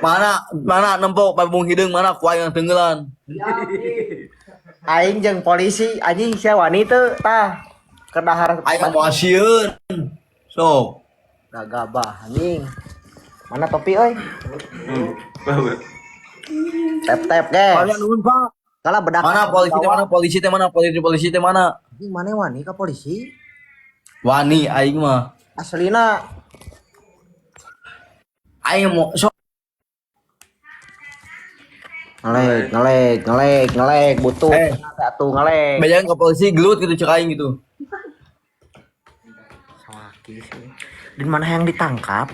Mana nempok pabung hidung mana ku aing tenggelan. Aing jeung polisi anjing sia wanita tah kedahar Aing mau asieun. Sok. gagabah anjing. Mana topi euy? Tep ge. Kalian nuhun Pak. Kala bedak. Mana polisi teh mana polisi teh mana polisi teh mana? Anjing mana wani ka polisi? Wani aing mah. Aslina Aing mau sok ngeleg butuh satu ngeleg. bayang ke polisi gelut gitu cek aing gitu. Sakit sih. Di mana yang ditangkap?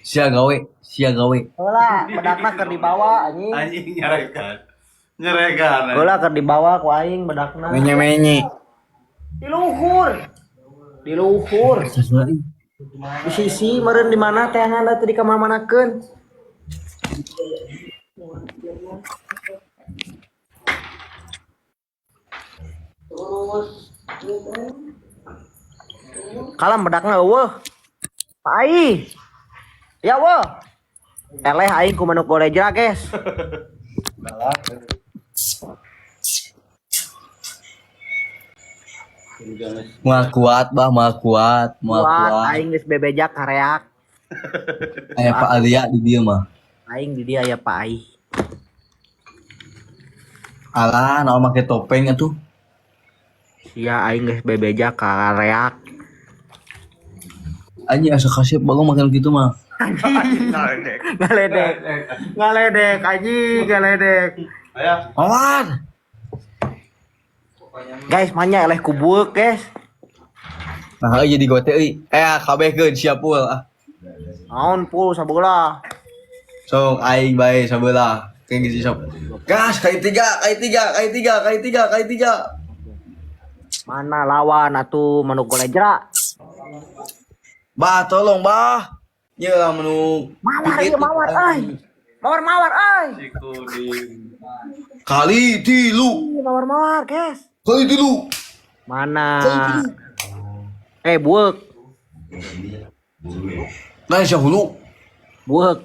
Sia gawe. Heula bedakna keur dibawa anjing. Anjing nyerekan. Heula keur dibawa ku aing bedakna. Menye. Di luhur. Di sisi meureun di mana teh anda teh di kamar manakeun? Kalam bedakna eueuh. Pak Ai. Ya weuh. Eleh aing ku manuk golejra, guys. Moal kuat Aing geus bebejak kareak. aya Pak Alia di dieu mah. Aing di dia aya Pak Ai. Alah naon make topeng atuh. Sia aing geus bebejak kareak. Anjing asa kasep bagong makan gitu mah. Ngaledek anjing, ngaledek. Aya. Awan. Guys, manya eleh kubueuk, guys. Nah, jadi gote euy. Kabehkeun siap pul ah. Naon pul sabeula. Sok aing bae sabelah. Kayak gitu sok. Gas kali tiga. Mana lawan atuh manuk golejra? Bah, tolong bah. Ye menu Mawar ieu mawar euy. Mawar euy. Sikuding. kali 3. Mawar, guys. Kali 3. Mana? Buek. Nah, sia hulu. Buek.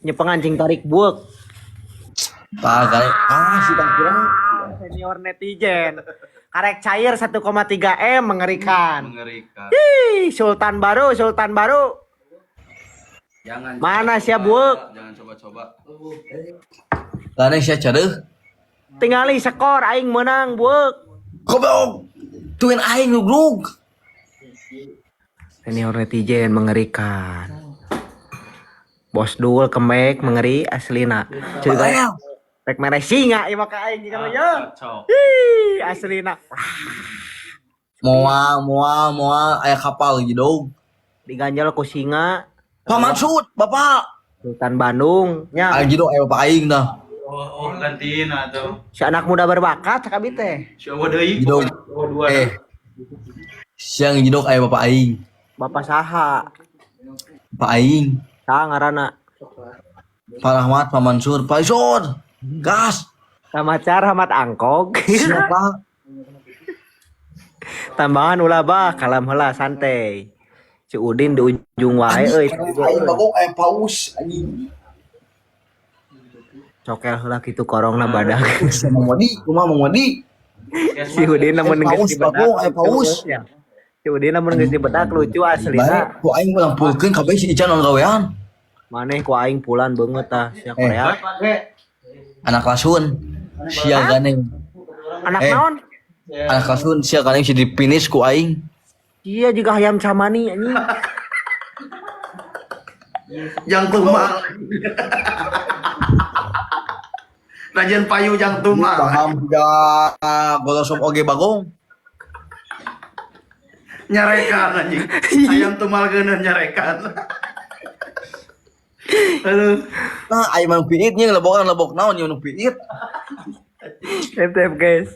Nyepengancing tarik buek. Tah kali. Si tangkira. Senior netizen. Karek cair 1,3 M mengerikan. Mengerikan. Ih, Sultan baru. Jangan. Mana sia buek? Jangan coba-coba. Tane sia cadeuh. Tingali skor aing menang buek. Goblok. Tuin aing lugrug. Senior netizen mengerikan. Bos Dul kemek mengeri aslina. Juga rek mere singa ieu maka aing jeung ya. Cocok. Ih, aslina. Moal aya kapal gitu. Diganjal ku singa. Pak Mansud, Bapak. Sultan Bandung nya. Gitu aya Bapak aing dah. Oh gantiin atuh. Si anak muda berbakat cakabit teh. Siapa deui? Jidok. Oh dua. Siang jidok aya Bapak aing. Bapak saha? Pak aing. Saha ngaranna? Pak Rahmat, Pak Mansur, Pak Isor. Gas. Rahmat angkog. Siapa? Tambahan ulah bah kalam heula santai. Si Udin di ujung wae euy. Aing bagong aya paus anjing. Cokel heula kitu korongna badag. Kumaha Mang Wadi? Si Udin namun geus di bagong aya paus. Si Udin namun geus di bedak lucu aslina. Ku aing ulang pulkeun kabeh si Ican on gawean. Maneh ku aing pulan beungeut tah sia Korea. Anak lasun. Sia ganeng. Anak naon? Anak lasun sia ganeng si dipinis ku aing. Iya juga hayam camani anjing. Yang tumal. Rajan payu yang tumal. Paham juga golosop oge bagong. Nyarekan anjing. Ayam tumal geuneun nyarekan. Aduh. Nah, aya manu piit nya lebok naon nya manu piit. Tep guys.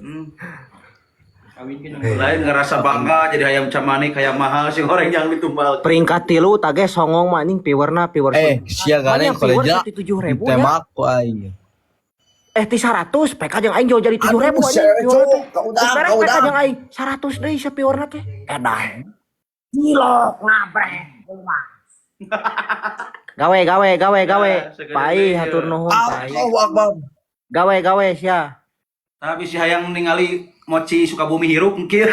Lain ngerasa bangga jadi ayam camani kayak mahal si goreng yang ditumbal. Peringkat 3 tage songong mah anjing piwer. Sia ganeng koleja. 7.000 nya. Temak ku aing. Ti 100 PK jeung aing jauh jadi 7.000 anjing. Kaudah jeung aing 100 deui sa piwerna teh. Edan. Cilok ngabrek. Gawe. segede Pai ieu. hatur nuhun pai. Allahu Akbar. Gawe sia. Tapi si hayang ningali mochi Sukabumi hirup kieu.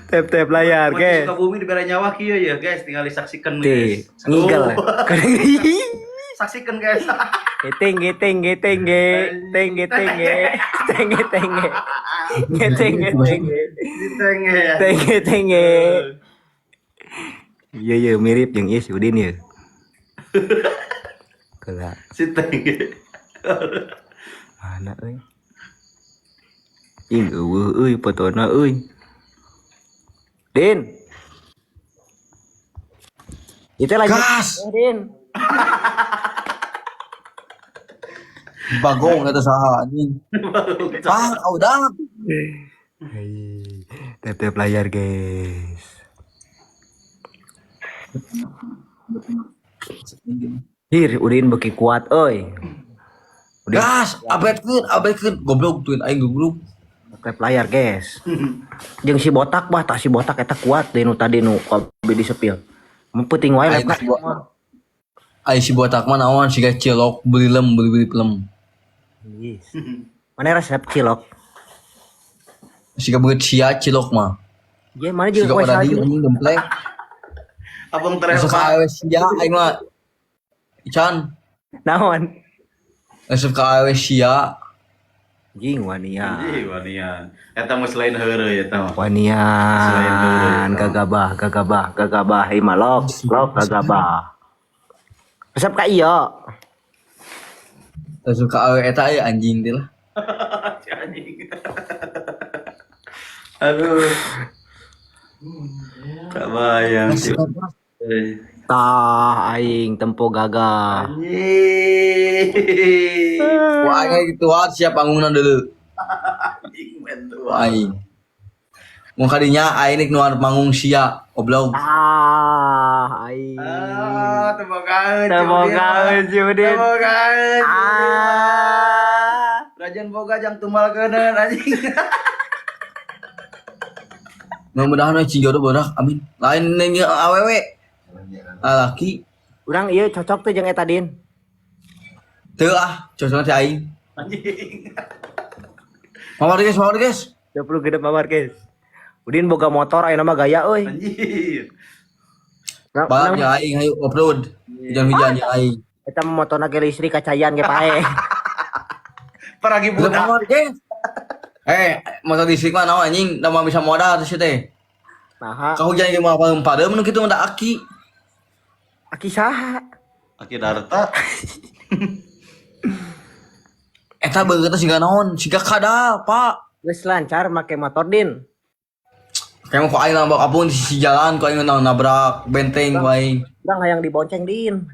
Tep layar, Mochi guys. Sukabumi dibere nyawa kieu ya, guys. Tinggal disaksikan Ti, guys. ngigel. Oh, saksikan guys. Geteng. Geteng. Iya mirip jeung ieu si Udin ya. Kela Si tenge. mana euy? Ing eueuh euy fotona euy. Din. Itu lagi. Gas. Din. Bagong eta saha anjing. Udah. Tep layar guys. Hir, Udin beki kuat euy. Gas, abetkeun goblok tuin aing goblok. Tep layar guys. Jeung si botak bah, tak si botak eta kuat deui nu tadi nu kabeh disepil. Mun peuting wae Aing lepna. si botak. Ai si botak mah naon siga cilok beli pelem. Yes. Mana resep cilok? Siga beut sia cilok mah. Ye mana jeung Siga kue pada di salju. anjing gemplek. Abang Masuk terel ke sia aing mah. Ican, Naon? masuk ke sia. Jing wania. Ih, wanian. Eta mah selain heureuh eta mah. Wanian gagabah imalok lok gagabah. Resep ka ieu. Masuk ke eta aya anjing teh lah. Si anjing. Aduh. Kabayang sih. Tah aing tempo gagah. Anjing. Wah aing gitu siap bangunan dulu. Anjing mentu. Aing. Mun kadinya aing nu arep manggung sia oblog. Aing. Temogaeun. Temogaeun si Udin. Temogaeun. Ah. Rajan boga jang tumbalkeuneun anjing. Mudah-mudahan cing jodoh bodak amin. Lain neng awewe. Laki. Urang ieu cocok tuh jeung eta Din. Teu ah, cocok teh aing. Anjing. Mawar guys. 20 gedep mawar guys. Udin boga motor ayeuna mah gaya euy. Anjing. Balap ya aing hayu off-road. Hujan-hujan ya aing. Eta mah motorna ge listrik kacayan ge pae. Peragi Udah budak. mawar guys. Motor listrik mah naon anjing, da mah bisa modal teh teh. Naha? Kahujan ge mah padeum nu kitu mah da aki. Aki saha? Aki Darta. Eta beungeut teh siga naon? Siga kada, Pak. Geus lancar make motor Din. Kayak mau kok aing nabrak apun di sisi jalan kok aing nabrak benteng ku aing. Urang hayang dibonceng Din.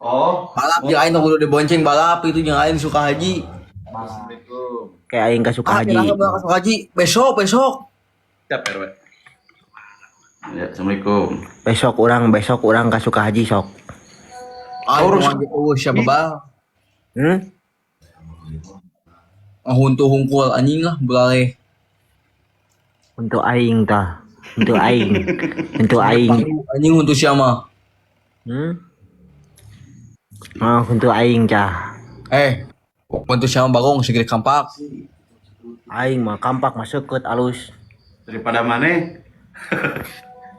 Oh. Balap jeung aing kudu dibonceng balap itu jeung aing suka haji. Assalamualaikum. Kayak aing gak suka haji. Haji. Suka haji besok. Siap RW. Ya, Assalamualaikum. Besok urang gak suka haji sok. Aing mau siapa bal? Huntu hungkul anjing lah bulale. Untuk aing tah. Untuk aing. Untuk aing. Anjing huntu siapa? Untuk aing cah. Huntu siapa bagong segede kampak. Aing mah kampak mah seukeut alus. Daripada mana?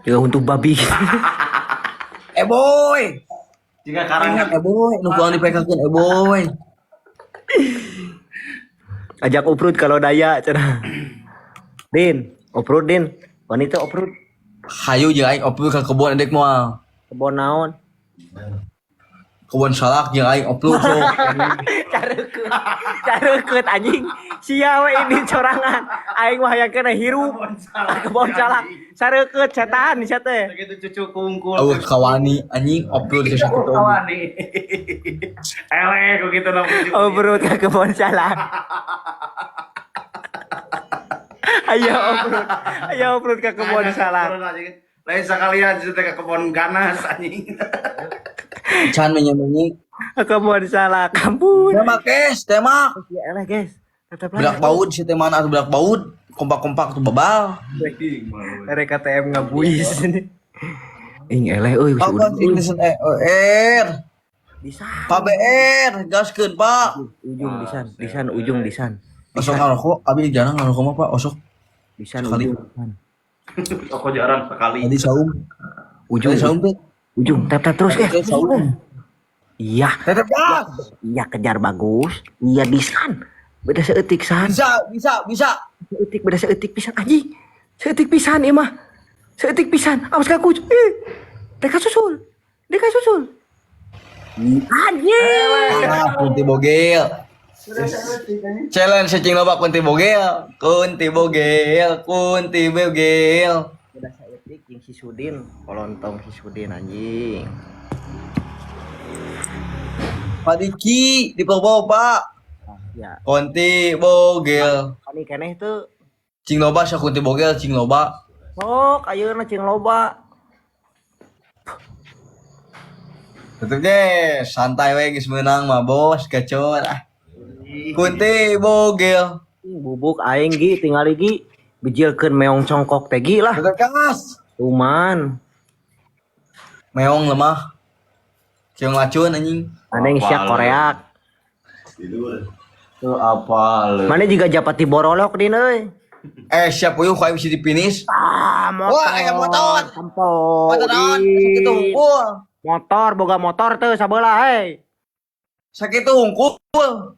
Juga untuk babi. Boy. Jika karangan Boy, nu kuang dipekakeun boy. Ajak uprut kalau daya cenah. Din, uprut Din. Wanita uprut. Hayu jeung aing oprut ka kebon edek moal. Kebon naon? Kebon salak jeung aing oprut so. Careukeut anjing. Sia we ini corangan. Aing mah hayang kena hirup. Kebon salak. Careukeut setan sia teh. begitu cucu kungkul. Eueuh kawani anjing oprut ke sakitu. Kawani. Kok gitu nang Uprut ke kebon salak. Ayo uprut ke kebon salak. Lain sekalian itu ke kebon ganas anjing. Can menyemenyi. Kebon salak. Ampun. Temak guys, temak. Ya elah guys. Tetep Bedak baut si teman atuh bedak baut. kompak-kompak tuh babal. Mereka TM ngabuis. Ing eleh euy Pak udah Listen ER. bisa. KBR gaskeun Pak. Ujung disan ujung disan. Osok ngarokok, abi jarang ngarokok mah Pak, osok. Disan Sekali. ujung disan. Aku jarang sekali. Tadi saum. Ujung Tadi saum tuh. ujung tap terus Tadi saum. Iya. Tetep gas. Iya kejar bagus. Iya disan. Beda seetik san. Bisa. Seetik beda seetik pisan anjing. Seetik pisan ieu mah. Seetik pisan. Awas kaku. Deka susul. Anjing. Kunti bogel. Challenge cing loba kunti bogel. Beda seetik jeung si Sudin. Kolontong si Sudin anjing. Padiki di Popo Pak. Ya. Kunti bogel. Kani keneh tuh. Cing loba sia kunti bogel cing loba. Sok ayeuna cing loba. Tetep ge santai we geus meunang mah bos gacor ah. Kunti bogel. Bubuk aing gi tinggal gi bijilkeun meong congkok teh gi lah. Tetep gas. Cuman Meong lemah. Keong lacun anjing. aneh siak koreak. Tuh apa lu? Mana juga japati borolok din euy. Siap uyuh ka bisa dipinis. Motor. Wah, aya motor. Tempo. Motor naon? Udin. Sakitu hungkul. Motor boga motor teu sabeula hei. Sakitu hungkul.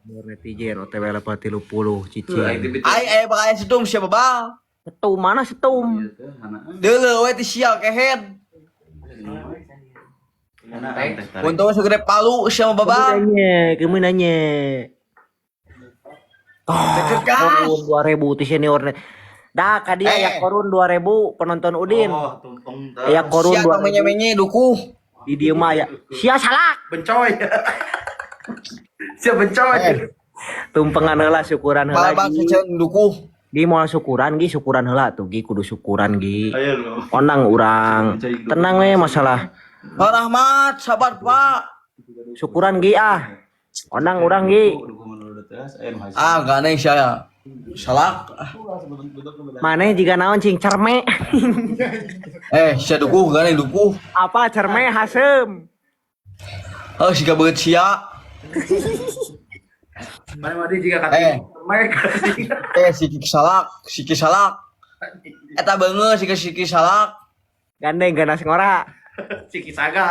Netizen OTW 30 cicing. Ai bakal setum sia babal. Setum mana setum? Deuleu we ti sial kehead. Untung segede palu sia mah babal. Kemenanya. Tetep gas. Korun 2000 ti senior. Dah ka dia ya korun 2000 penonton Udin. Ya korun Sia 2000 menye-menye dukuh. di dieu mah ya. Sia salak. Bencoy. Siap bencoy. Tumpengan heula syukuran heula. Balbal ceceun dukuh. Gi moal syukuran heula tuh gi kudu syukuran gi. Ayo lu. Onang urang. Tenang we masalah. Pak Rahmat, sabar Pak. Syukuran gi ah. Onang urang gi. Ganeng sia. Salak. Maneh jiga naon cing cerme. Sia dukuh ganeng dukuh. Apa cerme hasem. Siga beut sia. Mana mah dia juga kata Mike. Siki salak. Eta beungeus siki salak. Gandeng ganas ngora. Ciki saga.